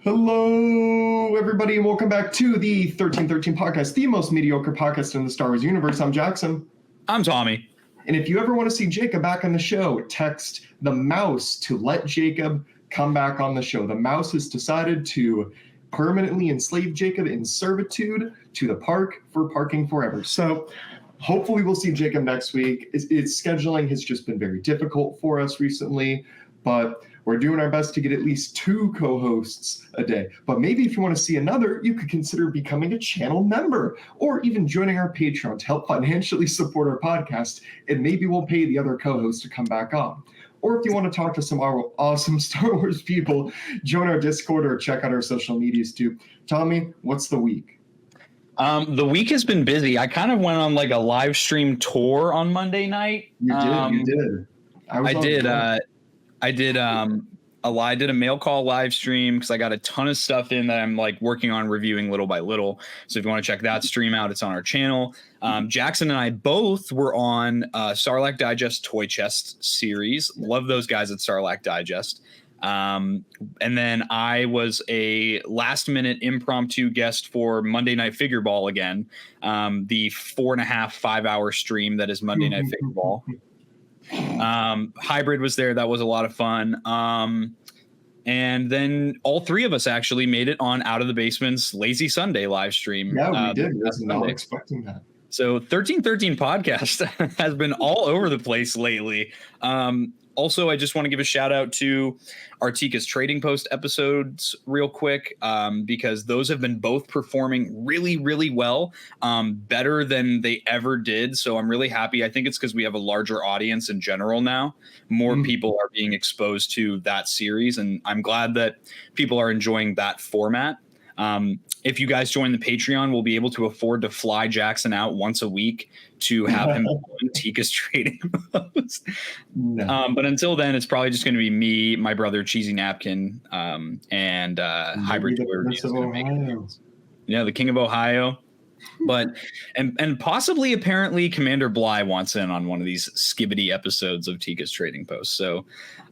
Hello, everybody, and welcome back to the 1313 podcast, the most mediocre podcast in the Star Wars universe. I'm Jackson. I'm Tommy. And if you ever want to see Jacob back on the show, text the mouse to let Jacob come back on the show. The mouse has decided to permanently enslave Jacob in servitude to the park for parking forever. So hopefully we'll see Jacob next week. It's scheduling has just been very difficult for us recently, but we're doing our best to get at least 2 co-hosts a day. But maybe if you want to see another, you could consider becoming a channel member or even joining our Patreon to help financially support our podcast, and maybe we'll pay the other co-hosts to come back on. Or if you want to talk to some awesome Star Wars people, join our Discord or check out our social medias too. Tommy, what's the week? The week has been busy. I kind of went on like a live stream tour on Monday night. You did. I did a mail call live stream because I got a ton of stuff in that I'm like working on reviewing little by little. So if you want to check that stream out, it's on our channel. Jackson and I both were on Sarlacc Digest Toy Chest series. Love those guys at Sarlacc Digest. And then I was a last minute impromptu guest for Monday Night Figure Ball again. The 4.5 hour stream that is Monday Night Figure Ball. Hybrid was there. That was a lot of fun. And then all 3 of us actually made it on Out of the Basement's Lazy Sunday live stream. Yeah, we did. I was not expecting that. So 1313 podcast has been all over the place lately. Also, I just want to give a shout out to Artika's Trading Post episodes real quick, because those have been both performing really, really well, better than they ever did. So I'm really happy. I think it's because we have a larger audience in general now. More people are being exposed to that series, and I'm glad that people are enjoying that format. If you guys join the Patreon, we'll be able to afford to fly Jackson out once a week to have him on Tika's Trading Post. No. But until then, it's probably just going to be me, my brother Cheesy Napkin, and Hybrid Toy Reviews. Yeah, the King of Ohio. But and possibly apparently Commander Bly wants in on one of these skibbity episodes of Tika's Trading Post. So,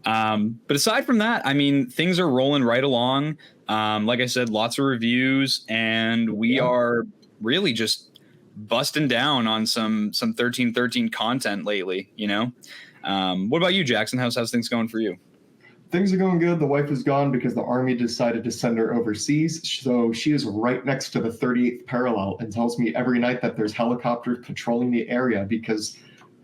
but aside from that, I mean, things are rolling right along. Like I said, lots of reviews, and we are really just busting down on some 1313 content lately, you know? What about you, Jackson? How's things going for you? Things are going good. The wife is gone because the Army decided to send her overseas. So she is right next to the 38th parallel and tells me every night that there's helicopters patrolling the area because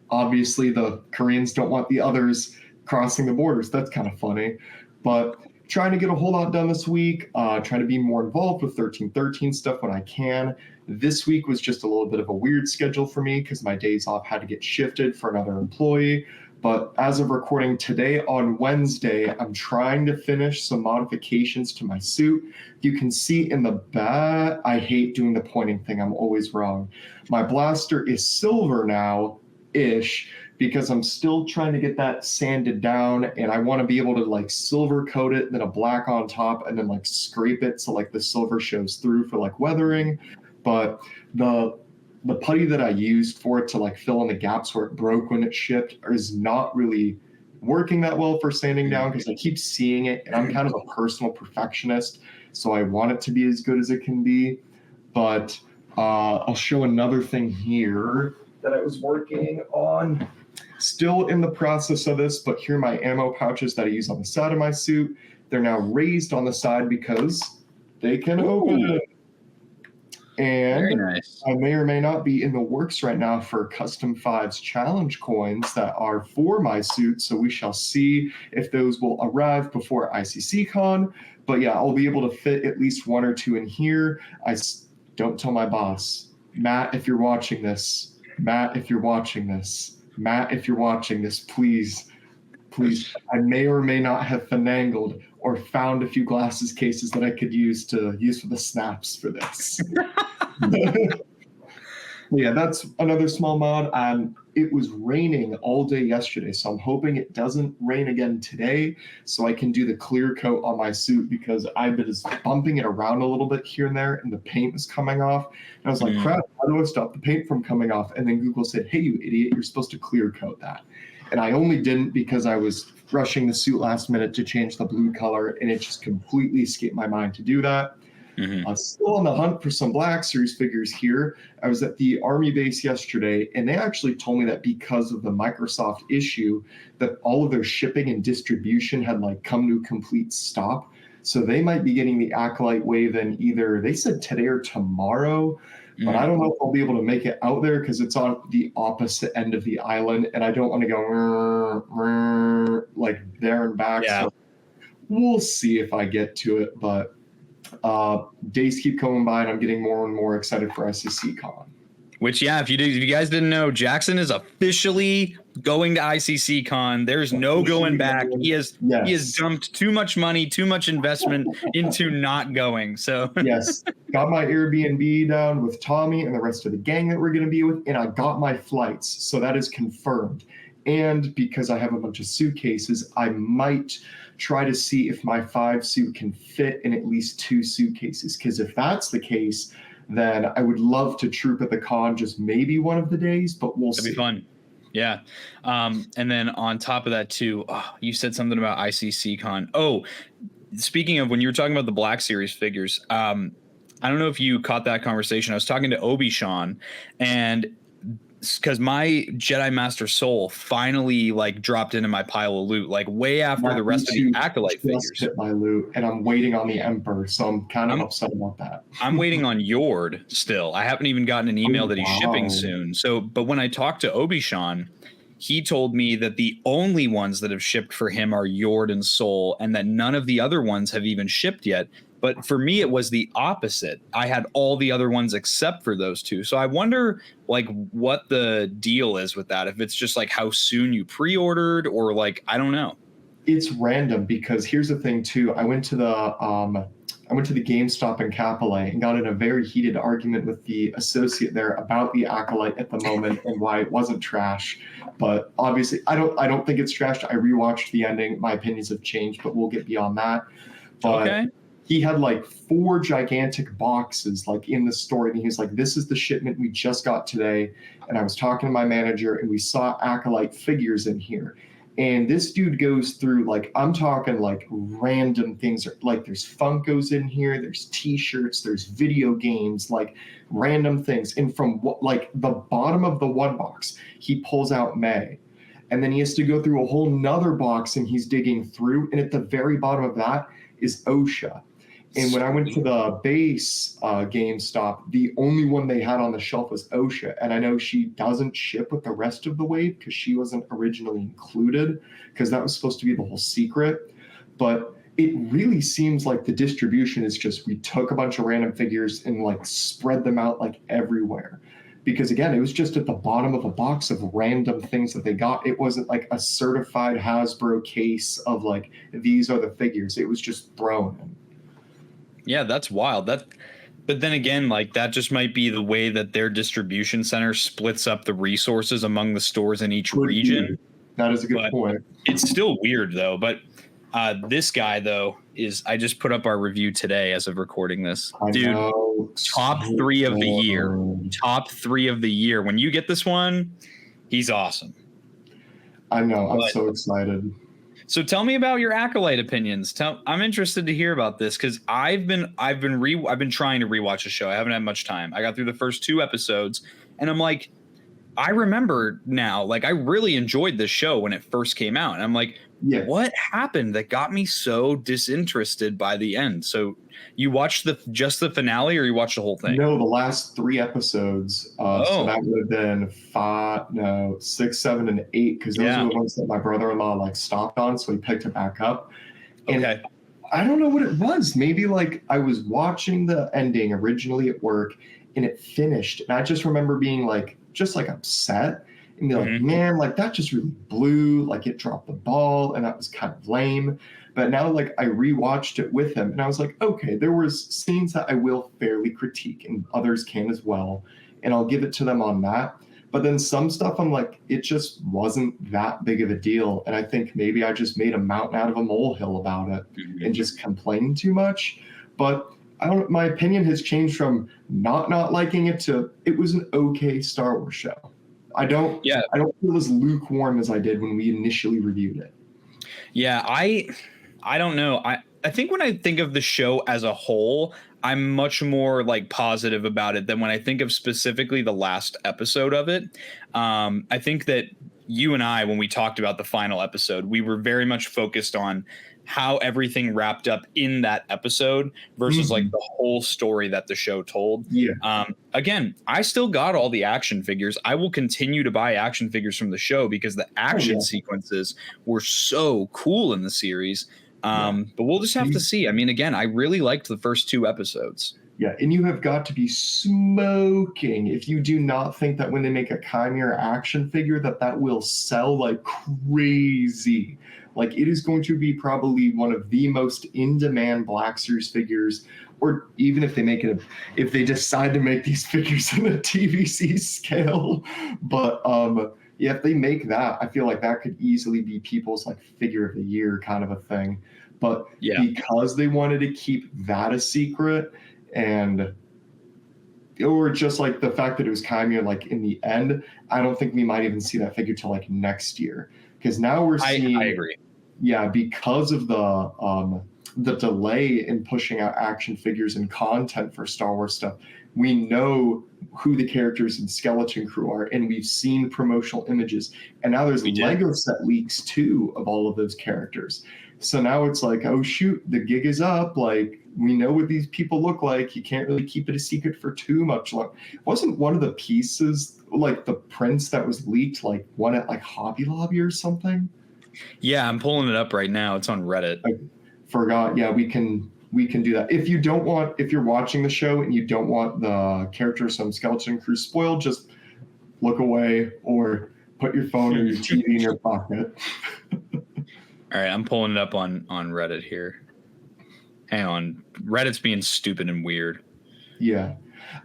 obviously the Koreans don't want the others crossing the borders. That's kind of funny. But trying to get a whole lot done this week, trying to be more involved with 1313 stuff when I can. This week was just a little bit of a weird schedule for me because my days off had to get shifted for another employee. But as of recording today on Wednesday, I'm trying to finish some modifications to my suit. You can see in the back, I hate doing the pointing thing. I'm always wrong. My blaster is silver now-ish because I'm still trying to get that sanded down, and I want to be able to like silver coat it, then a black on top, and then like scrape it so like the silver shows through for like weathering. But the putty that I used for it to like fill in the gaps where it broke when it shipped is not really working that well for sanding down because I keep seeing it, and I'm kind of a personal perfectionist, so I want it to be as good as it can be. But I'll show another thing here that I was working on. Still in the process of this, but here are my ammo pouches that I use on the side of my suit. They're now raised on the side because they can open it. And very nice. I may or may not be in the works right now for Custom 5's challenge coins that are for my suit, so we shall see if those will arrive before ICC-Con. But yeah, I'll be able to fit at least 1 or 2 in here. Don't tell my boss. Matt, if you're watching this, please, I may or may not have finagled or found a few glasses cases that I could use for the snaps for this. Yeah, that's another small mod. It was raining all day yesterday, so I'm hoping it doesn't rain again today so I can do the clear coat on my suit because I've been just bumping it around a little bit here and there and the paint was coming off. And I was like, crap, how do I stop the paint from coming off? And then Google said, hey, you idiot, you're supposed to clear coat that. And I only didn't because I was rushing the suit last minute to change the blue color, and it just completely escaped my mind to do that. Still on the hunt for some Black Series figures here. I was at the Army base yesterday, and they actually told me that because of the Microsoft issue, that all of their shipping and distribution had like come to a complete stop. So they might be getting the Acolyte wave in either, they said today or tomorrow, but I don't know if I'll be able to make it out there because it's on the opposite end of the island, and I don't want to go like there and back. Yeah. So we'll see if I get to it, but days keep coming by, and I'm getting more and more excited for SDCC Con. Which, yeah, if you guys didn't know, Jackson is officially going to ICC Con. There's no going back. He has dumped too much money, too much investment into not going. So yes, got my Airbnb down with Tommy and the rest of the gang that we're going to be with, and I got my flights, so that is confirmed. And because I have a bunch of suitcases, I might try to see if my 5 suit can fit in at least 2 suitcases. Because if that's the case, then I would love to troop at the con just maybe one of the days, but we'll see. That'd be fun. Yeah. And then on top of that too, you said something about ICC Con. Oh, speaking of when you were talking about the Black Series figures, I don't know if you caught that conversation. I was talking to Obi-Sean, and because my Jedi Master Soul finally like dropped into my pile of loot, like way after the rest of the Acolyte figures. Hit my loot, and I'm waiting on the Emperor, so I'm kind of upset about that. I'm waiting on Yord still. I haven't even gotten an email that he's shipping soon. So, but when I talked to Obi-Sean, he told me that the only ones that have shipped for him are Yord and Soul, and that none of the other ones have even shipped yet. But for me, it was the opposite. I had all the other ones except for those 2. So I wonder like what the deal is with that. If it's just like how soon you pre-ordered, or like, I don't know. It's random, because here's the thing too. I went to the GameStop in Capilay and got in a very heated argument with the associate there about the Acolyte at the moment and why it wasn't trash. But obviously, I don't think it's trash. I rewatched the ending. My opinions have changed, but we'll get beyond that. But okay. He had like 4 gigantic boxes like in the store, and he was like, this is the shipment we just got today. And I was talking to my manager, and we saw Acolyte figures in here. And this dude goes through, like, I'm talking like random things, like there's Funkos in here, there's t-shirts, there's video games, like random things. And from like the bottom of the one box, he pulls out May. And then he has to go through a whole nother box, and he's digging through. And at the very bottom of that is Osha. And when I went to the base GameStop, the only one they had on the shelf was Osha. And I know she doesn't ship with the rest of the wave because she wasn't originally included, because that was supposed to be the whole secret. But it really seems like the distribution is just, we took a bunch of random figures and like spread them out like everywhere. Because again, it was just at the bottom of a box of random things that they got. It wasn't like a certified Hasbro case of like, these are the figures. It was just thrown in. Yeah, that's wild. But then again, like that just might be the way that their distribution center splits up the resources among the stores in each region. That is a good point. It's still weird though. But this guy though I just put up our review today as of recording this. Dude, top 3 of the year. Top 3 of the year. When you get this one, he's awesome. I know. I'm so excited. So tell me about your Acolyte opinions. I'm interested to hear about this, because I've been trying to rewatch the show. I haven't had much time. I got through the first 2 episodes, and I'm like, I remember now, like I really enjoyed this show when it first came out, and I'm like, what happened that got me so disinterested by the end? So you watched just the finale, or you watched the whole thing? No, the last 3 episodes. So that would have been 6, 7, and 8, because those are the ones that my brother-in-law like stopped on, so he picked it back up. And I don't know what it was. Maybe like I was watching the ending originally at work, and it finished, and I just remember being like just like upset and be like, man, like that just really blew, like it dropped the ball, and that was kind of lame. But now like I rewatched it with him, and I was like, okay, there was scenes that I will fairly critique, and others can as well, and I'll give it to them on that. But then some stuff I'm like, it just wasn't that big of a deal, and I think maybe I just made a mountain out of a molehill about it and just complained too much. But I don't. My opinion has changed from not liking it to it was an okay Star Wars show. I don't feel as lukewarm as I did when we initially reviewed it. Yeah, I don't know. I think when I think of the show as a whole, I'm much more like positive about it than when I think of specifically the last episode of it. I think that you and I, when we talked about the final episode, we were very much focused on how everything wrapped up in that episode versus like the whole story that the show told. Yeah. Again, I still got all the action figures. I will continue to buy action figures from the show because the action sequences were so cool in the series. But we'll just have to see. I mean, again, I really liked the first 2 episodes. Yeah, and you have got to be smoking if you do not think that when they make a Chimera action figure that will sell like crazy. Like, it is going to be probably one of the most in-demand Black Series figures, or even if they make it, if they decide to make these figures in a TVC scale. But yeah, if they make that, I feel like that could easily be people's like figure of the year kind of a thing. But because they wanted to keep that a secret, or just like the fact that it was Chimera, like in the end, I don't think we might even see that figure till like next year. Because now we're seeing, I agree. Yeah, because of the delay in pushing out action figures and content for Star Wars stuff, we know who the characters in Skeleton Crew are, and we've seen promotional images. And now there's Lego set leaks too of all of those characters. So now it's like, oh shoot, the gig is up. Like, we know what these people look like. You can't really keep it a secret for too much long. Wasn't one of the pieces, like the prints that was leaked, like one at like Hobby Lobby or something? Yeah, I'm pulling it up right now. It's on Reddit. I forgot. Yeah, we can do that. If you're watching the show and you don't want the characters from Skeleton Crew spoiled, just look away or put your phone or your TV in your pocket. All right, I'm pulling it up on Reddit here. Hang on. Reddit's being stupid and weird. Yeah.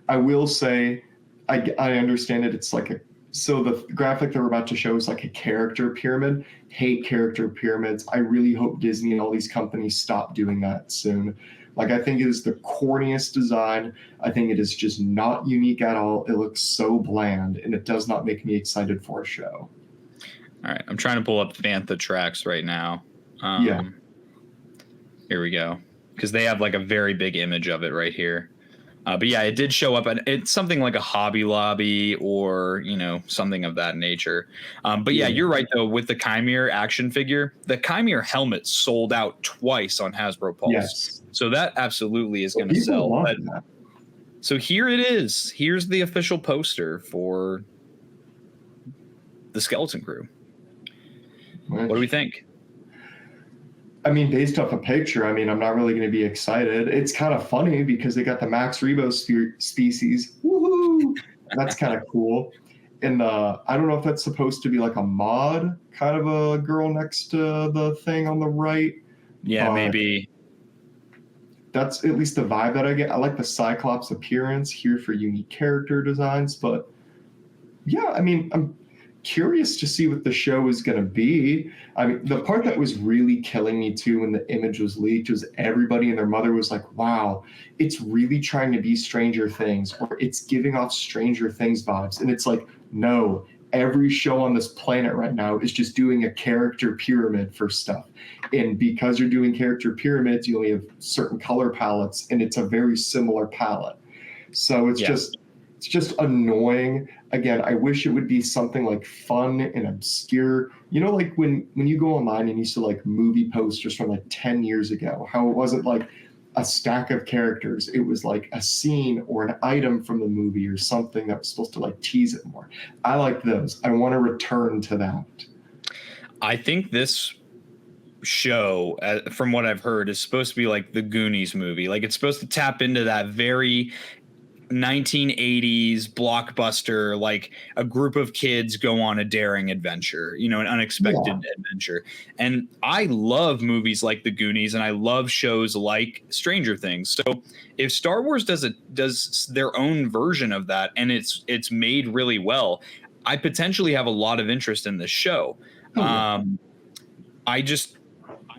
I will say, I understand it. It's like so the graphic that we're about to show is like a character pyramid. Hate character pyramids. I really hope Disney and all these companies stop doing that soon. Like, I think it is the corniest design. I think it is just not unique at all. It looks so bland, and it does not make me excited for a show. All right, I'm trying to pull up Bantha Tracks right now. Here we go. Because they have like a very big image of it right here. But yeah, it did show up, and it's something like a Hobby Lobby or, something of that nature. But yeah, you're right, though, with the Chimera action figure, the Chimera helmet sold out twice on Hasbro Pulse. Yes. So that absolutely is going to sell. So here it is. Here's the official poster for the Skeleton Crew. What do we think? I mean, based off a picture, I'm not really going to be excited. It's kind of funny because they got the Max Rebo species. Woohoo! That's kind of cool. And I don't know if that's supposed to be like a mod, kind of a girl next to the thing on the right. Yeah, maybe. That's at least the vibe that I get. I like the Cyclops appearance here for unique character designs. But yeah, I'm curious to see what the show is going to be. The part that was really killing me too when the image was leaked was everybody and their mother was like, wow, it's really trying to be Stranger Things, or it's giving off Stranger Things vibes. And it's like, no, every show on this planet right now is just doing a character pyramid for stuff. And because you're doing character pyramids, you only have certain color palettes, and it's a very similar palette. So it's just annoying. Again, I wish it would be something like fun and obscure. Like when you go online and you see like movie posters from like 10 years ago, how it wasn't like a stack of characters. It was like a scene or an item from the movie or something that was supposed to like tease it more. I like those. I want to return to that. I think this show, from what I've heard, is supposed to be like the Goonies movie. Like, it's supposed to tap into that very 1980s blockbuster, like a group of kids go on a daring adventure, an unexpected adventure. And I love movies like The Goonies, and I love shows like Stranger Things. So if Star Wars does their own version of that, and it's made really well, I potentially have a lot of interest in this show. I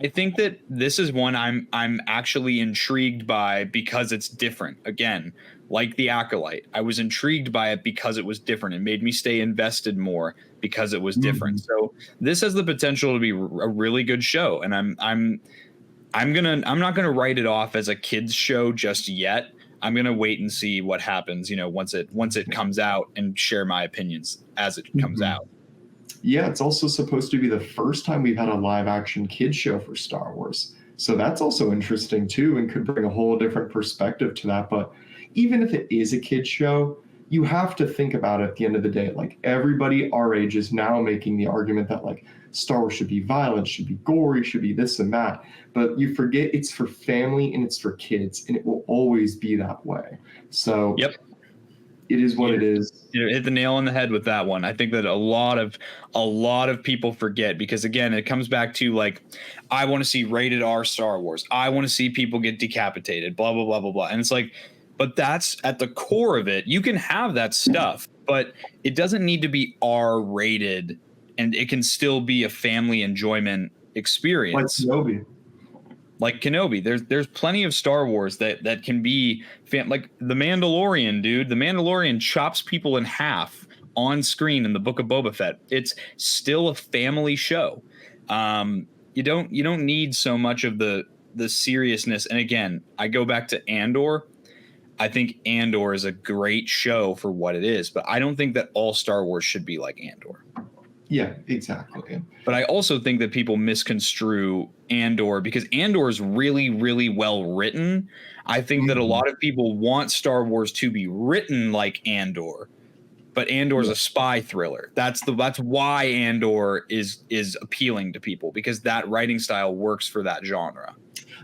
I think that this is one I'm actually intrigued by because it's different. Again, like the Acolyte, I was intrigued by it because it was different. It made me stay invested more because it was different. So this has the potential to be a really good show, and I'm not gonna write it off as a kids show just yet. I'm gonna wait and see what happens, once it comes out, and share my opinions as it comes out. Yeah, it's also supposed to be the first time we've had a live action kids show for Star Wars. So that's also interesting too, and could bring a whole different perspective to that. But even if it is a kids show, you have to think about it at the end of the day. Like, everybody our age is now making the argument that like Star Wars should be violent, should be gory, should be this and that. But you forget it's for family and it's for kids, and it will always be that way. So Yep. It is what it is. You hit the nail on the head with that one. I think that a lot of people forget, because again, it comes back to like, I want to see rated R Star Wars. I want to see people get decapitated, blah, blah, blah, blah, blah. And it's like, but that's at the core of it. You can have that stuff, but it doesn't need to be R rated, and it can still be a family enjoyment experience. Like Kenobi, there's plenty of Star Wars that can be like the Mandalorian, dude. The Mandalorian chops people in half on screen in the Book of Boba Fett. It's still a family show. You don't need so much of the seriousness. And again, I go back to Andor. I think Andor is a great show for what it is, but I don't think that all Star Wars should be like Andor. Yeah, exactly. But I also think that people misconstrue Andor, because Andor is really, really well written. I think that a lot of people want Star Wars to be written like Andor, but Andor is a spy thriller. That's why Andor is appealing to people, because that writing style works for that genre.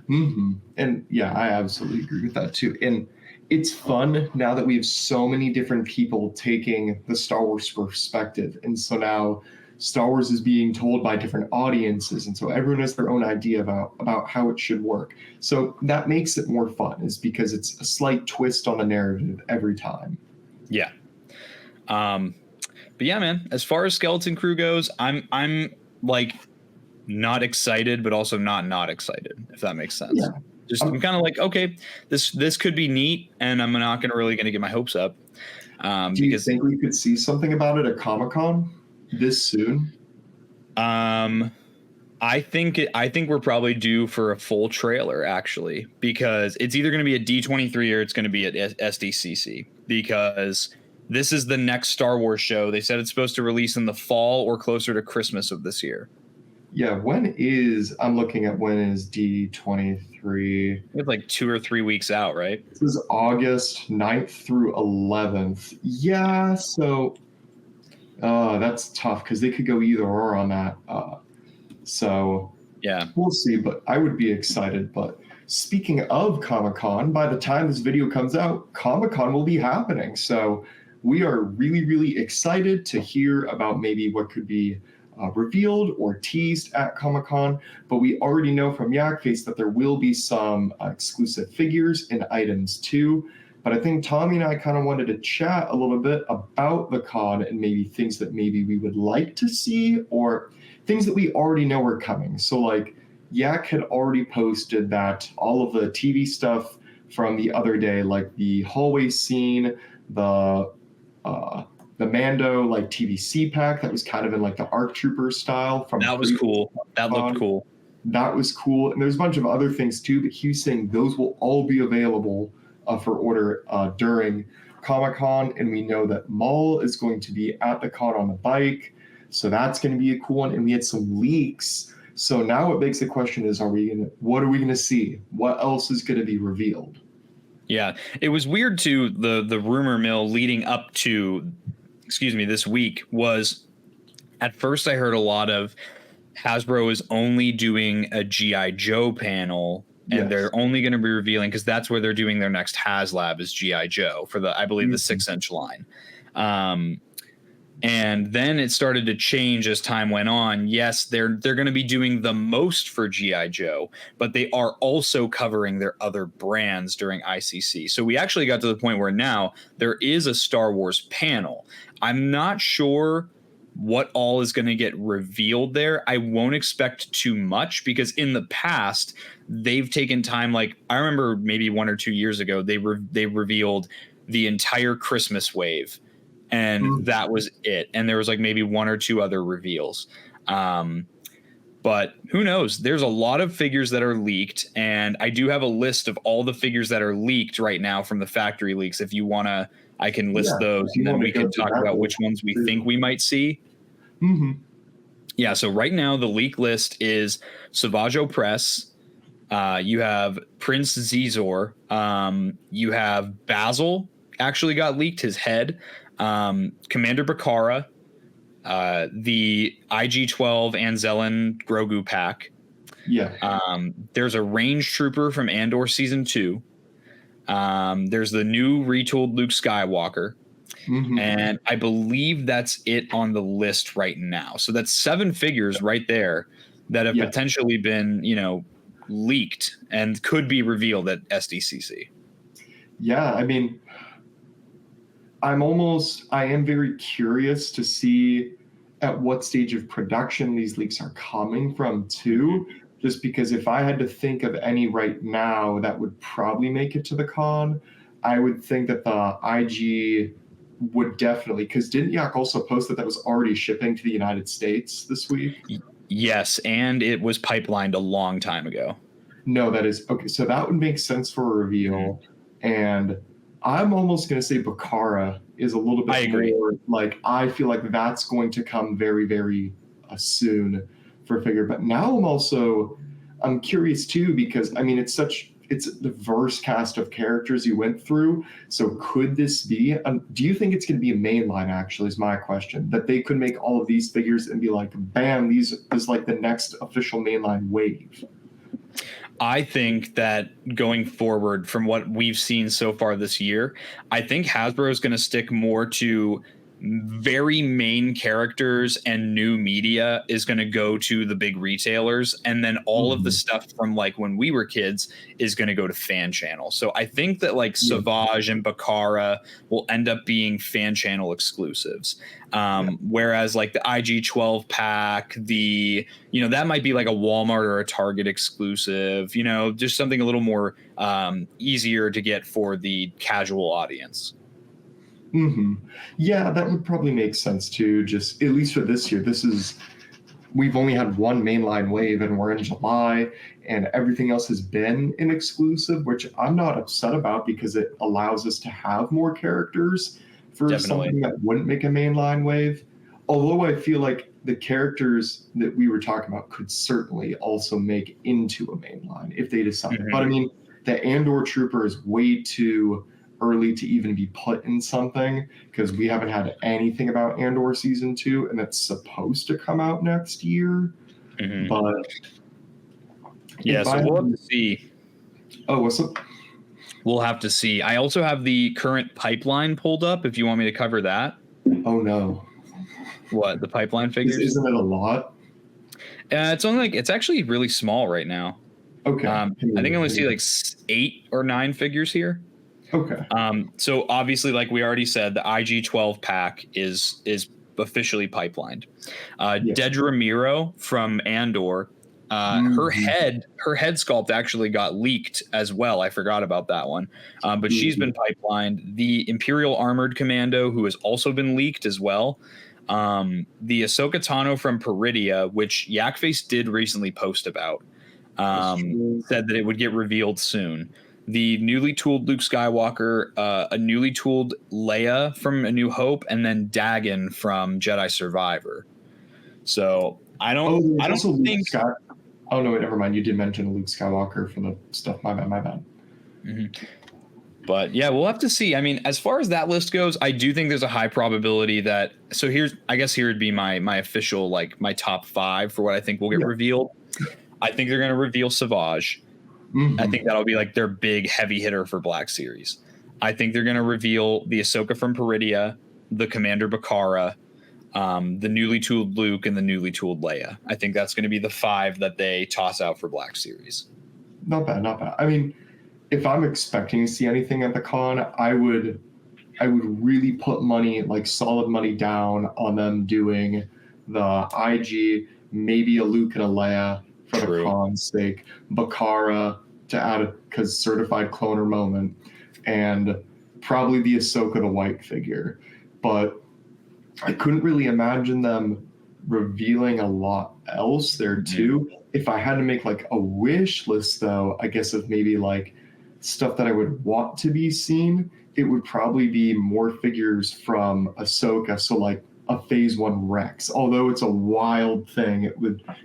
And yeah, I absolutely agree with that too. And it's fun now that we have so many different people taking the Star Wars perspective. And so now Star Wars is being told by different audiences. And so everyone has their own idea about how it should work. So that makes it more fun, is because it's a slight twist on the narrative every time. Yeah. But yeah, man, as far as Skeleton Crew goes, I'm like not excited, but also not excited, if that makes sense. Yeah. I'm kind of like, okay, this could be neat, and I'm not really going to get my hopes up. Do you think we could see something about it at Comic-Con this soon? I think we're probably due for a full trailer, actually, because it's either going to be at D23 or it's going to be at SDCC, because this is the next Star Wars show. They said it's supposed to release in the fall or closer to Christmas of this year. Yeah, I'm looking at when is D23. It's like 2 or 3 weeks out, right? This is August 9th through 11th. Yeah, so that's tough, because they could go either or on that. So yeah, we'll see, but I would be excited. But speaking of Comic-Con, by the time this video comes out, Comic-Con will be happening. So we are really, really excited to hear about maybe what could be revealed or teased at Comic-Con, but we already know from Yakface that there will be some exclusive figures and items too. But I think Tommy and I kind of wanted to chat a little bit about the con, and maybe things that maybe we would like to see, or things that we already know are coming. So like Yak had already posted that all of the TV stuff from the other day, like the hallway scene, the Mando like TVC pack that was kind of in like the ARC Trooper style. That was cool. That looked cool. That was cool. And there's a bunch of other things too, but he was saying those will all be available for order during Comic-Con. And we know that Maul is going to be at the con on the bike. So that's going to be a cool one. And we had some leaks. So now what begs the question is, what are we going to see? What else is going to be revealed? Yeah, it was weird too. The rumor mill leading up to, this week was, at first I heard a lot of Hasbro is only doing a G.I. Joe panel, and they're only going to be revealing, because that's where they're doing their next HasLab is G.I. Joe for the 6-inch line. And then it started to change as time went on. Yes, they're going to be doing the most for G.I. Joe, but they are also covering their other brands during ICC. So we actually got to the point where now there is a Star Wars panel. I'm not sure what all is going to get revealed there. I won't expect too much because in the past they've taken time. Like I remember maybe 1 or 2 years ago, they revealed the entire Christmas wave, and that was it. And there was like maybe 1 or 2 other reveals. But who knows? There's a lot of figures that are leaked, and I do have a list of all the figures that are leaked right now from the factory leaks. If you want to, I can list those, and then we can talk about which ones we think we might see. Mm-hmm. Yeah, so right now the leak list is Savage Opress. You have Prince Zizor. You have Basil actually got leaked, his head. Commander Bakara. The IG-12 Anzellan Grogu pack. Yeah. There's a range trooper from Andor Season 2. There's the new retooled Luke Skywalker. Mm-hmm. And I believe that's it on the list right now. So that's 7 figures right there that have potentially been, leaked and could be revealed at SDCC. Yeah, I mean, I am very curious to see at what stage of production these leaks are coming from too, just because if I had to think of any right now that would probably make it to the con, I would think that the IG would definitely, because didn't Yak also post that was already shipping to the United States this week? Yes, and it was pipelined a long time ago. No, that is okay. So that would make sense for a reveal. And I'm almost going to say Bakara is a little bit more like, I feel like that's going to come very, very soon for a figure. But now I'm curious too, because I mean, it's a diverse cast of characters you went through. So could this be, do you think it's going to be a mainline actually is my question, that they could make all of these figures and be like, bam, these is like the next official mainline wave? I think that going forward from what we've seen so far this year, I think Hasbro is going to stick more to very main characters, and new media is going to go to the big retailers. And then all of the stuff from like when we were kids is going to go to fan channel. So I think that like Savage and Bakara will end up being fan channel exclusives. Whereas like the IG-12 pack, that might be like a Walmart or a Target exclusive, just something a little more easier to get for the casual audience. Mm-hmm. Yeah, that would probably make sense too. Just at least for this year, we've only had one mainline wave and we're in July, and everything else has been an exclusive, which I'm not upset about because it allows us to have more characters for something that wouldn't make a mainline wave. Although I feel like the characters that we were talking about could certainly also make into a mainline if they decide. But I mean, the Andor Trooper is way too early to even be put in something because we haven't had anything about Andor Season 2, and it's supposed to come out next year. But yeah, so we'll have to see. Oh, what's up? We'll have to see. I also have the current pipeline pulled up if you want me to cover that. Oh no. What, the pipeline figures? Isn't it a lot? It's actually really small right now. Okay. I think I only see like 8 or 9 figures here. Okay. So obviously, like we already said, the IG-12 pack is officially pipelined. Dedra Miro from Andor, her head sculpt actually got leaked as well. I forgot about that one, but she's been pipelined. The Imperial Armored Commando, who has also been leaked as well. The Ahsoka Tano from Peridia, which Yakface did recently post about, said that it would get revealed soon. The newly tooled Luke Skywalker, a newly tooled Leia from A New Hope, and then Dagon from Jedi Survivor. So I don't think. Oh no, wait, never mind. You did mention Luke Skywalker for the stuff. My bad. But yeah, we'll have to see. I mean, as far as that list goes, I do think there's a high probability that. So here would be my official, like my top 5 for what I think will get revealed. I think they're going to reveal Savage. I think that'll be like their big heavy hitter for Black Series. I think they're going to reveal the Ahsoka from Peridia, the Commander Bakara, the newly tooled Luke, and the newly tooled Leia. I think that's going to be the 5 that they toss out for Black Series. Not bad. I mean, if I'm expecting to see anything at the con, I would I would really put money, like solid money down on them doing the IG, maybe a Luke and a Leia for True. the con's sake, Bakara to add a because certified cloner moment, and probably the Ahsoka the white figure. But I couldn't really imagine them revealing a lot else there too. If I had to make like a wish list though, I guess of maybe like stuff that I would want to be seen, it would probably be more figures from Ahsoka. So like a phase 1 Rex. Although it's a wild thing,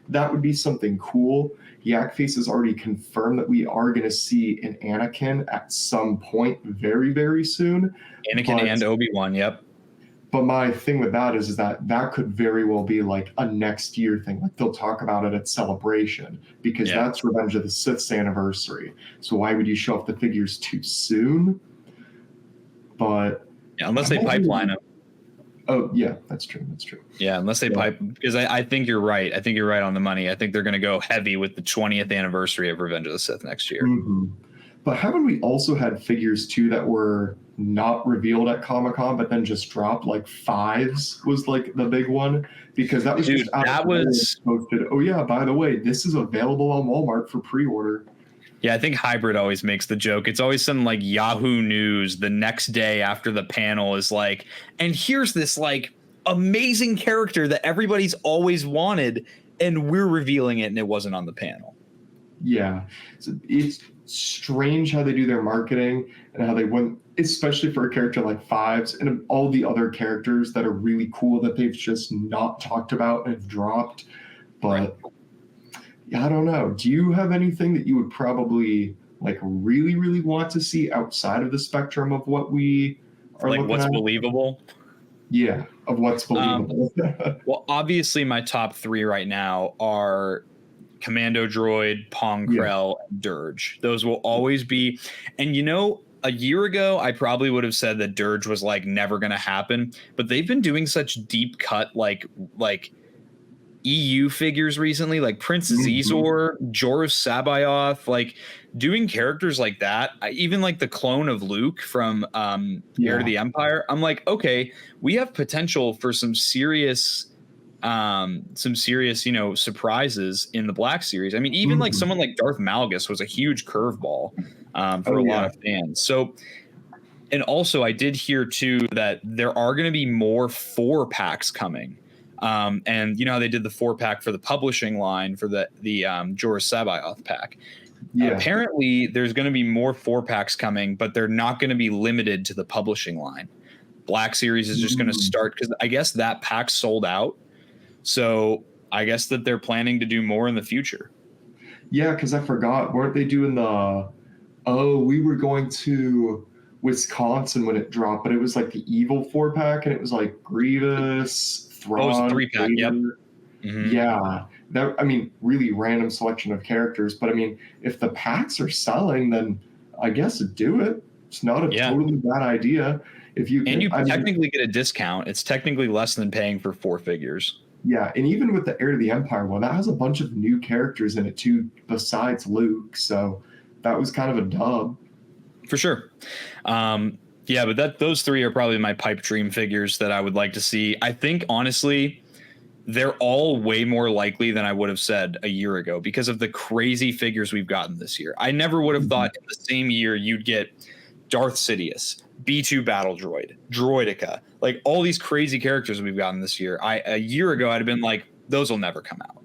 that would be something cool. Yakface has already confirmed that we are going to see an Anakin at some point very, very soon. Anakin and Obi-Wan, yep. But my thing with that is that could very well be like a next year thing. Like they'll talk about it at Celebration because that's Revenge of the Sith's anniversary. So why would you show off the figures too soon? But unless they pipeline them. Oh yeah, that's true. That's true. Yeah, unless they pipe, because I think you're right. I think you're right on the money. I think they're going to go heavy with the 20th anniversary of Revenge of the Sith next year. Mm-hmm. But haven't we also had figures too that were not revealed at Comic-Con, but then just dropped? Like Fives was like the big one because that was just posted. Oh yeah, by the way, this is available on Walmart for pre-order. Yeah, I think Hybrid always makes the joke. It's always some like Yahoo News the next day after the panel is like, and here's this like amazing character that everybody's always wanted, and we're revealing it, and it wasn't on the panel. Yeah, so it's strange how they do their marketing and how they went, especially for a character like Fives and all the other characters that are really cool that they've just not talked about and dropped. But I don't know. Do you have anything that you would probably like really, really want to see outside of the spectrum of what we are like looking what's at? Believable? Yeah, of what's believable. Well, obviously my top 3 right now are Commando Droid, Pong Krell, and Dirge. Those will always be. And you know, a year ago, I probably would have said that Dirge was like never going to happen, but they've been doing such deep cut like EU figures recently, like Princess Izor, Jorah Sabayoth, like doing characters like that. Even like the clone of Luke from Heir to the Empire. I'm like, okay, we have potential for some serious, you know, surprises in the Black Series. I mean, even like someone like Darth Malgus was a huge curveball for a lot of fans. So, and also I did hear too that there are going to be more 4-packs coming. And you know how they did the 4-pack for the publishing line for the Jorah Sabayoth pack. Apparently, there's going to be more 4-packs coming, but they're not going to be limited to the publishing line. Black Series is just going to start because I guess that pack sold out. So I guess that they're planning to do more in the future. Yeah, because I forgot. Weren't they doing we were going to Wisconsin when it dropped, but it was like the evil 4-pack, and it was like Grievous, Thrawn, it was a 3-pack, yep. Yeah. That, I mean, really random selection of characters. But I mean, if the packs are selling, then I guess do it. It's not a totally bad idea. If you can, and you technically get a discount. It's technically less than paying for 4 figures. Yeah, and even with the Heir to the Empire one, that has a bunch of new characters in it too, besides Luke. So that was kind of a dub. For sure. Yeah, but those 3 are probably my pipe dream figures that I would like to see. I think, honestly, they're all way more likely than I would have said a year ago because of the crazy figures we've gotten this year. I never would have thought in the same year you'd get Darth Sidious, B2 Battle Droid, Droidica, like all these crazy characters we've gotten this year. A year ago, I'd have been like, those will never come out.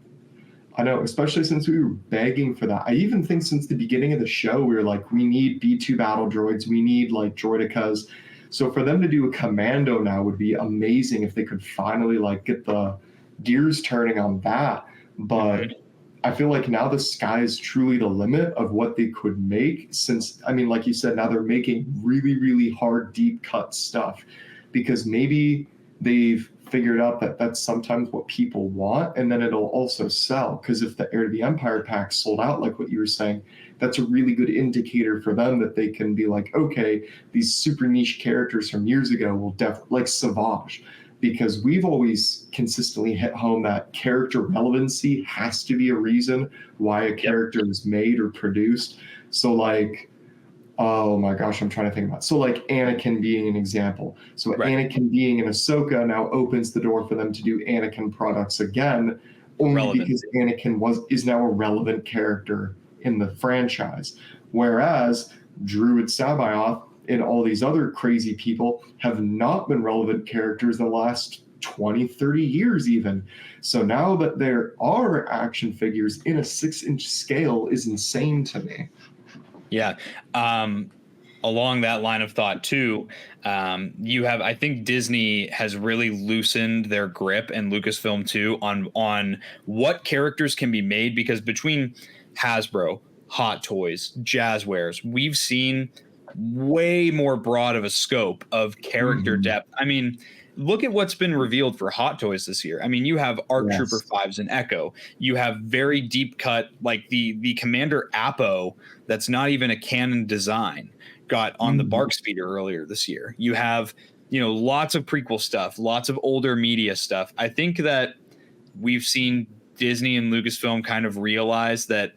I know, especially since we were begging for that. I even think since the beginning of the show, we were like, we need B2 battle droids. We need like droidicas. So for them to do a commando now would be amazing if they could finally like get the gears turning on that. But I feel like now the sky is truly the limit of what they could make since, I mean, like you said, now they're making really, really hard, deep cut stuff because maybe they've figured out that that's sometimes what people want, and then it'll also sell. Because if the Heir to the Empire pack sold out, like what you were saying, that's a really good indicator for them that they can be like, okay, these super niche characters from years ago will definitely, like Savage, because we've always consistently hit home that character relevancy has to be a reason why a character is made or produced. So like, Oh my gosh, I'm trying to think about. So like Anakin being an example. So Right. Anakin being in Ahsoka now opens the door for them to do Anakin products again, only Relevant. because Anakin is now a relevant character in the franchise. Whereas Druid Sabayoth and all these other crazy people have not been relevant characters the last 20, 30 years even. So now that there are action figures in a 6-inch scale is insane to me. Yeah. Along that line of thought too, you have, I think Disney has really loosened their grip, and Lucasfilm too, on what characters can be made, because between Hasbro, Hot Toys, Jazzwares, we've seen way more broad of a scope of character depth. I mean, look at what's been revealed for Hot Toys this year. I mean, you have ARC Trooper Yes. 5s and Echo. You have very deep cut, like the Commander Apo, that's not even a canon design, got on the Bark Speeder earlier this year. You have, lots of prequel stuff, lots of older media stuff. I think that we've seen Disney and Lucasfilm kind of realize that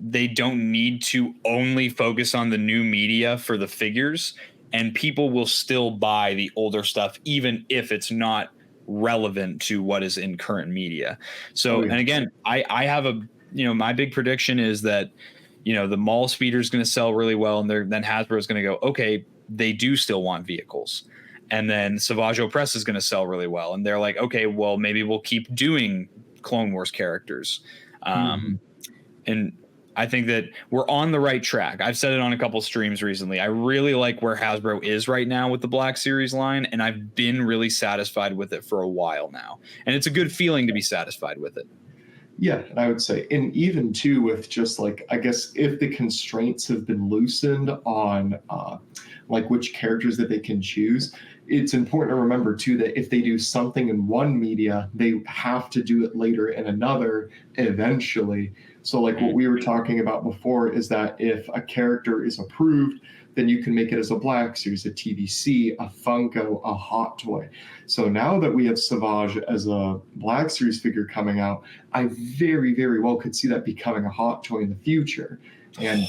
they don't need to only focus on the new media for the figures, and people will still buy the older stuff even if it's not relevant to what is in current media. So, and again, I have my big prediction is that, the mall speeder is going to sell really well, and then Hasbro is going to go, okay, they do still want vehicles. And then Savage Press is going to sell really well. And they're like, okay, well, maybe we'll keep doing Clone Wars characters. And I think that we're on the right track. I've said it on a couple streams recently. I really like where Hasbro is right now with the Black Series line, and I've been really satisfied with it for a while now. And it's a good feeling to be satisfied with it. Yeah, and I would say, and even too with just like, I guess if the constraints have been loosened on like which characters that they can choose, it's important to remember too that if they do something in one media, they have to do it later in another eventually. So like what we were talking about before is that if a character is approved, then you can make it as a Black Series, a TBC, a Funko, a Hot Toy. So now that we have Savage as a Black Series figure coming out, I very, very well could see that becoming a Hot Toy in the future. And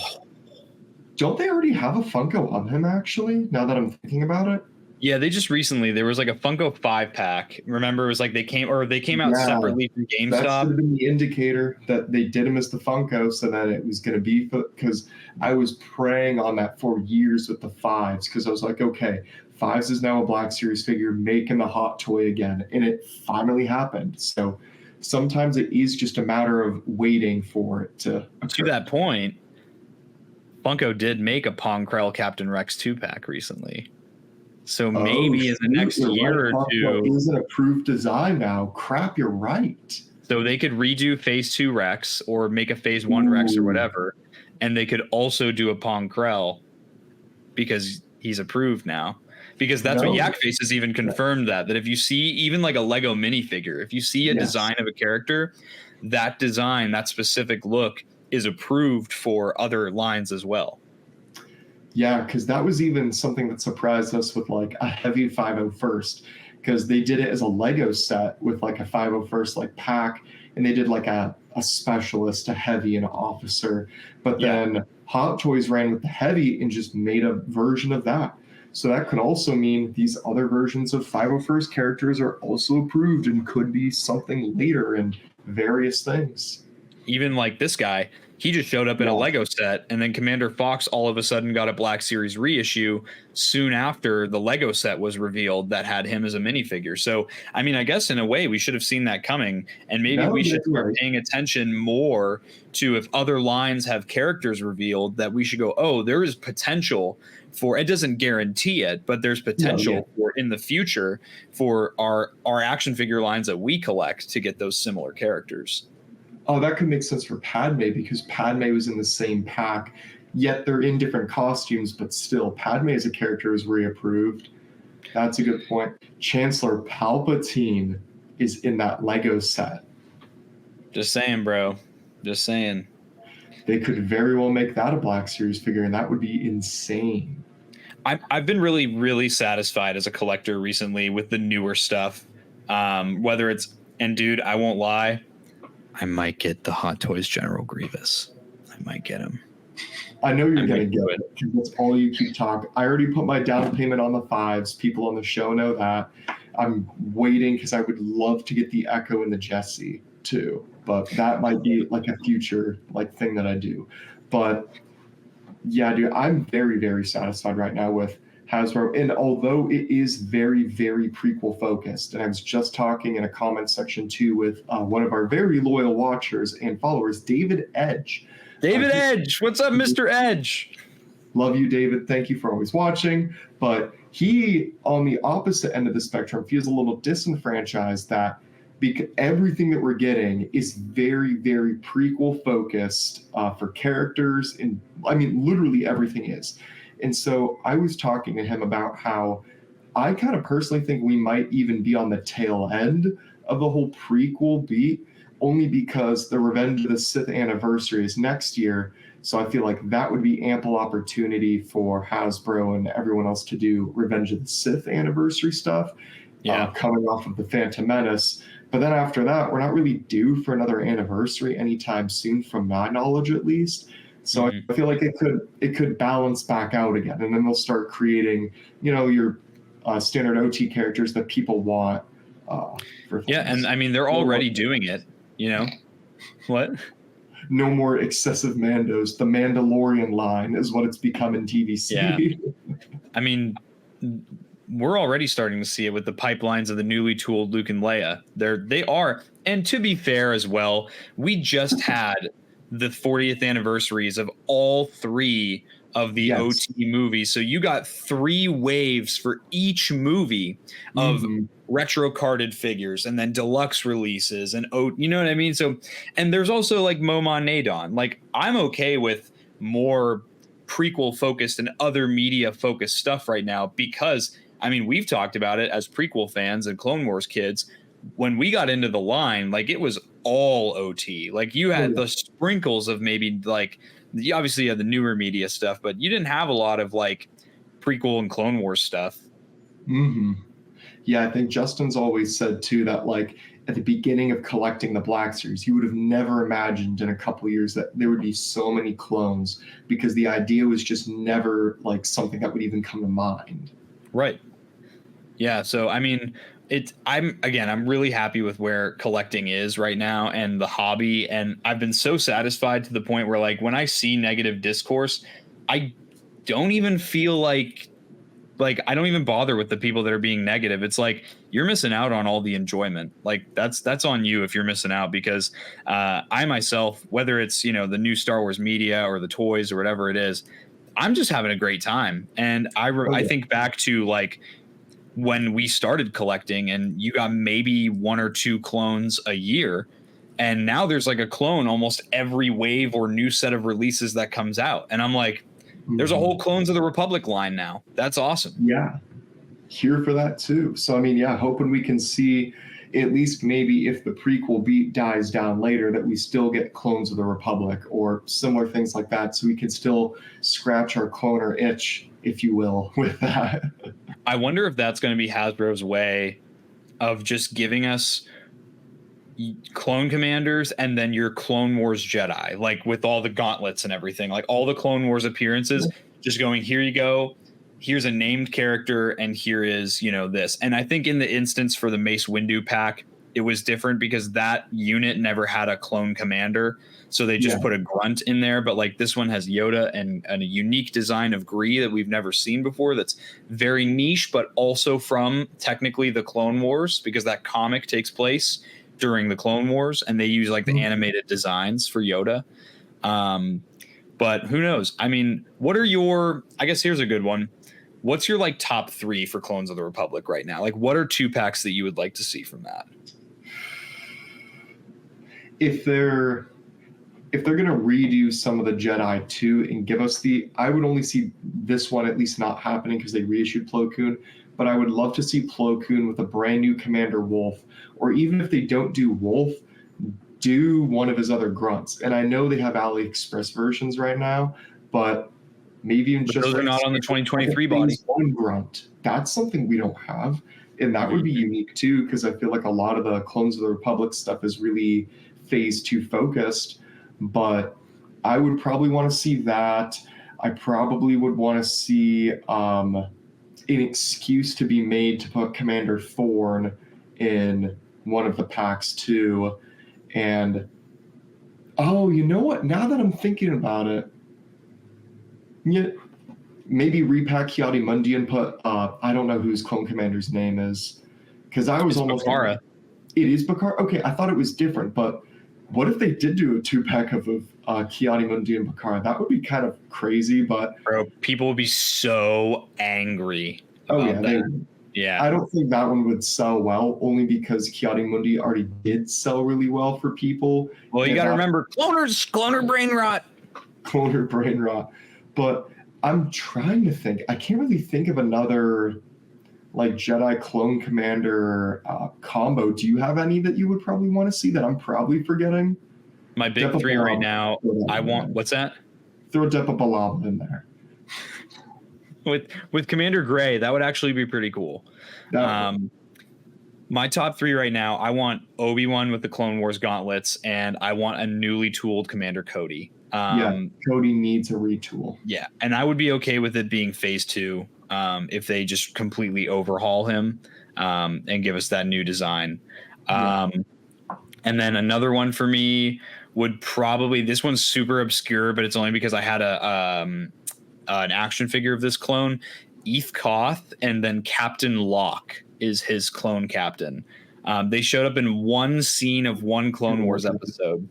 don't they already have a Funko of him, actually, now that I'm thinking about it? Yeah, they just recently, there was like a Funko 5-pack. Remember, it was like they came out separately from GameStop. That should have been the indicator that they did him as the Funko, so that it was going to be, because I was praying on that for years with the 5s, because I was like, okay, 5s is now a Black Series figure, making the Hot Toy again, and it finally happened. So sometimes it is just a matter of waiting for it to occur. To that point, Funko did make a Pong Krell Captain Rex 2-pack recently. So maybe in the next year or two, it is an approved design now. Crap, you're right. So they could redo Phase 2 Rex or make a Phase 1 Rex or whatever, and they could also do a Pong Krell because he's approved now. Because that's what Yak Face has even confirmed, that if you see even like a Lego minifigure, if you see a design of a character, that design, that specific look is approved for other lines as well. Yeah, because that was even something that surprised us with like a heavy 501st, because they did it as a Lego set with like a 501st like pack, and they did like a specialist, a heavy, and an officer. But then Hot Toys ran with the heavy and just made a version of that. So that could also mean these other versions of 501st characters are also approved and could be something later in various things. Even like this guy, he just showed up in a Lego set, and then Commander Fox all of a sudden got a Black Series reissue soon after the Lego set was revealed that had him as a minifigure. So, I mean, I guess in a way we should have seen that coming, and maybe we should start paying attention more to if other lines have characters revealed, that we should go, oh, there is potential for, it doesn't guarantee it, but there's potential for in the future for our action figure lines that we collect to get those similar characters. Oh, that could make sense for Padme, because Padme was in the same pack, yet they're in different costumes, but still, Padme as a character is reapproved. That's a good point. Chancellor Palpatine is in that Lego set. Just saying, bro. Just saying. They could very well make that a Black Series figure, and that would be insane. I've been really, really satisfied as a collector recently with the newer stuff. Whether it's, and dude, I won't lie, I might get the Hot Toys General Grievous. I might get him. I know you're I'm gonna gonna get do it because that's all you keep talking. I already put my down payment on the 5s. People on the show know that. I'm waiting because I would love to get the Echo and the Jesse too, but that might be like a future like thing that I do. But yeah, dude, I'm very, very satisfied right now with Hasbro. And although it is very, very prequel focused, and I was just talking in a comment section too with one of our very loyal watchers and followers, David Edge. David Edge, what's up, Mr. Edge? Love you, David. Thank you for always watching. But he, on the opposite end of the spectrum, feels a little disenfranchised that because everything that we're getting is very, very prequel focused for characters. And I mean, literally everything is. And so I was talking to him about how I kind of personally think we might even be on the tail end of the whole prequel beat, only because the Revenge of the Sith anniversary is next year. So I feel like that would be ample opportunity for Hasbro and everyone else to do Revenge of the Sith anniversary stuff, coming off of the Phantom Menace. But then after that, we're not really due for another anniversary anytime soon, from my knowledge at least. So I feel like it could balance back out again, and then they'll start creating, your standard OT characters that people want. For things. And I mean they're already doing it. What? No more excessive Mandos. The Mandalorian line is what it's become in TVC. Yeah. I mean, we're already starting to see it with the pipelines of the newly tooled Luke and Leia. They are, and to be fair as well, we just had the 40th anniversaries of all 3 of the OT movies. So you got 3 waves for each movie of retro carded figures, and then deluxe releases, and you know what I mean? So, and there's also like Momon Nadon. Like, I'm okay with more prequel focused and other media focused stuff right now, because I mean, we've talked about it as prequel fans and Clone Wars kids. When we got into the line, like, it was all OT. Like, you had the sprinkles of maybe like, obviously you had the newer media stuff, but you didn't have a lot of like prequel and Clone Wars stuff. Yeah, I think Justin's always said too that like at the beginning of collecting the Black Series, you would have never imagined in a couple of years that there would be so many clones, because the idea was just never like something that would even come to mind. Right. Yeah. So, I mean, I'm really happy with where collecting is right now and the hobby. And I've been so satisfied to the point where, like, when I see negative discourse, I don't even feel like I don't even bother with the people that are being negative. It's like, you're missing out on all the enjoyment. Like, that's on you if you're missing out, because I myself, whether it's, the new Star Wars media or the toys or whatever it is, I'm just having a great time. And I think back to like when we started collecting and you got maybe 1 or 2 clones a year. And now there's like a clone almost every wave or new set of releases that comes out. And I'm like, there's a whole Clones of the Republic line now. That's awesome. Yeah. Here for that too. So, I mean, yeah, hoping we can see at least maybe if the prequel beat dies down later, that we still get Clones of the Republic or similar things like that. So we can still scratch our cloner itch, if you will, with that. I wonder if that's going to be Hasbro's way of just giving us clone commanders and then your Clone Wars Jedi, like with all the gauntlets and everything, like all the Clone Wars appearances, just going, here you go. Here's a named character, and here is, this. And I think in the instance for the Mace Windu pack, it was different because that unit never had a clone commander. So they just put a grunt in there. But like this one has Yoda and a unique design of Gree that we've never seen before. That's very niche, but also from technically the Clone Wars, because that comic takes place during the Clone Wars and they use like the animated designs for Yoda. But who knows? I mean, I guess here's a good one. What's your like top 3 for Clones of the Republic right now? Like, what are 2 packs that you would like to see from that? If they're going to redo some of the Jedi too and give us I would only see this one at least not happening because they reissued Plo Koon, but I would love to see Plo Koon with a brand new Commander Wolf, or even if they don't do Wolf, do one of his other grunts. And I know they have AliExpress versions right now, but maybe even just those are not on the 2023 body. One grunt. That's something we don't have. And that would be unique too, because I feel like a lot of the Clones of the Republic stuff is really phase 2 focused. But I would probably want to see that. I probably would want to see an excuse to be made to put Commander Thorn in one of the packs too. And oh, you know what? Now that I'm thinking about it, yeah, maybe repack Ki-Adi-Mundi and put I don't know whose clone commander's name is, because I was almost Bakara. It is Bakara. Okay, I thought it was different, but what if they did do a 2-pack of Ki-Adi-Mundi and Bakara? That would be kind of crazy, but Bro, people would be so angry about that. Yeah. I don't think that one would sell well, only because Ki-Adi-Mundi already did sell really well for people. Well, you got to remember, cloner brain rot. Cloner brain rot. But I'm trying to think. I can't really think of another like Jedi clone commander combo. Do you have any that you would probably want to see that I'm probably forgetting? My big Depa 3 Balaba, right now, I want, what's that? Throw Depa Balaba in there. With Commander Gray, that would actually be pretty cool. My top 3 right now, I want Obi-Wan with the Clone Wars gauntlets, and I want a newly tooled Commander Cody. Cody needs a retool. Yeah, and I would be okay with it being phase 2 if they just completely overhaul him and give us that new design. And then another one for me would probably, this one's super obscure, but it's only because I had an action figure of this clone, Eth Koth, and then Captain Locke is his clone captain. They showed up in one scene of one Clone Wars episode.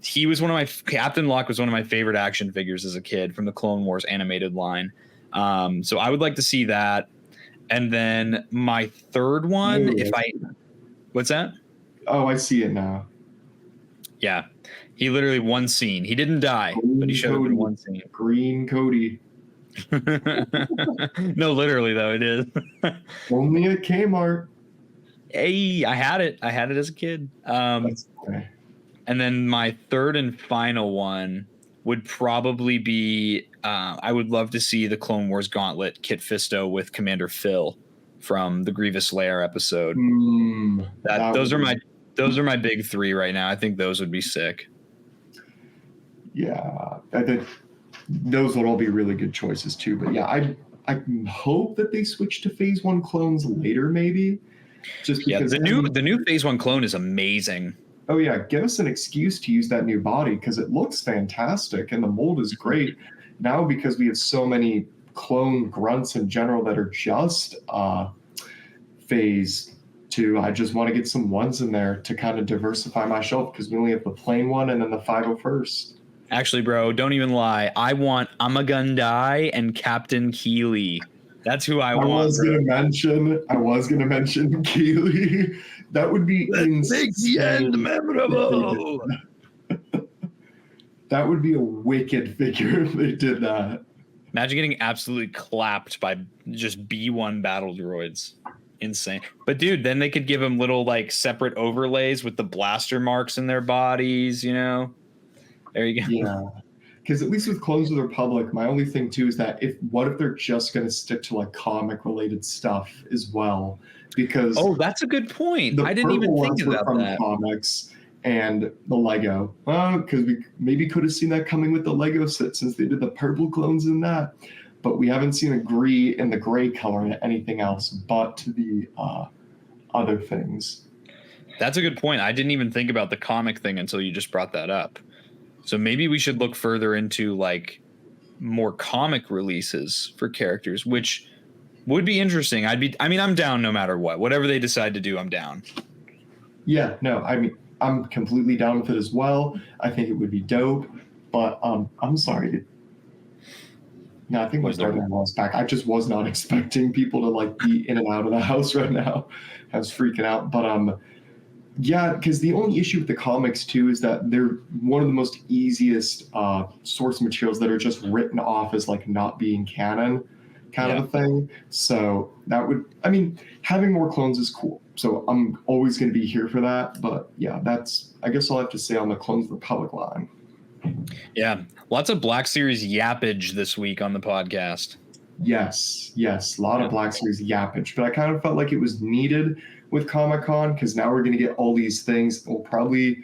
He was Captain Locke was one of my favorite action figures as a kid from the Clone Wars animated line. So I would like to see that. And then my third one, what's that? Oh, I see it now. Yeah. He literally one scene. He didn't die, but he showed up in one scene. Green Cody. No, literally though, it is. Only at Kmart. Hey, I had it as a kid. That's okay. And then my third and final one would probably be I would love to see the Clone Wars Gauntlet Kit Fisto with Commander Phil from the Grievous Lair episode. Those are my big 3 right now. I think those would be sick. Yeah, I think those would all be really good choices too. But yeah, I hope that they switch to Phase 1 clones later, maybe. Just because the new Phase 1 clone is amazing. Oh yeah, give us an excuse to use that new body because it looks fantastic and the mold is great. Now because we have so many clone grunts in general that are just Phase 2, I just want to get some ones in there to kind of diversify my shelf because we only have the plain one and then the 501st. Actually, bro, don't even lie. I want Amagundai and Captain Keeley. That's who I want. I was gonna mention Keeley. That would be insane. Makes the end memorable. That would be a wicked figure if they did that. Imagine getting absolutely clapped by just B1 battle droids. Insane. But dude, then they could give them little like separate overlays with the blaster marks in their bodies, you know? There you go. Yeah. Because at least with Clones of the Republic, my only thing too is that what if they're just going to stick to like comic related stuff as well? Because that's a good point. I didn't even think about that. Comics and the Lego, because we maybe could have seen that coming with the Lego set since they did the purple clones in that, but we haven't seen a gray color in anything else but the other things. That's a good point. I didn't even think about the comic thing until you just brought that up. So maybe we should look further into like more comic releases for characters, which would be interesting. I'm down no matter what. Whatever they decide to do, I'm down. Yeah, no, I'm completely down with it as well. I think it would be dope, but I'm sorry. No, I think my brother-in-law is back. I just was not expecting people to like be in and out of the house right now. I was freaking out, but yeah, because the only issue with the comics too is that they're one of the most easiest source materials that are just written off as like not being canon kind of a thing. So that having more clones is cool. So I'm always going to be here for that. But yeah, that's, I guess all I have to say on the Clones of the Republic line. Yeah. Lots of Black Series yappage this week on the podcast. Yes. A lot of Black Series yappage. But I kind of felt like it was needed with Comic-Con because now we're going to get all these things. We'll probably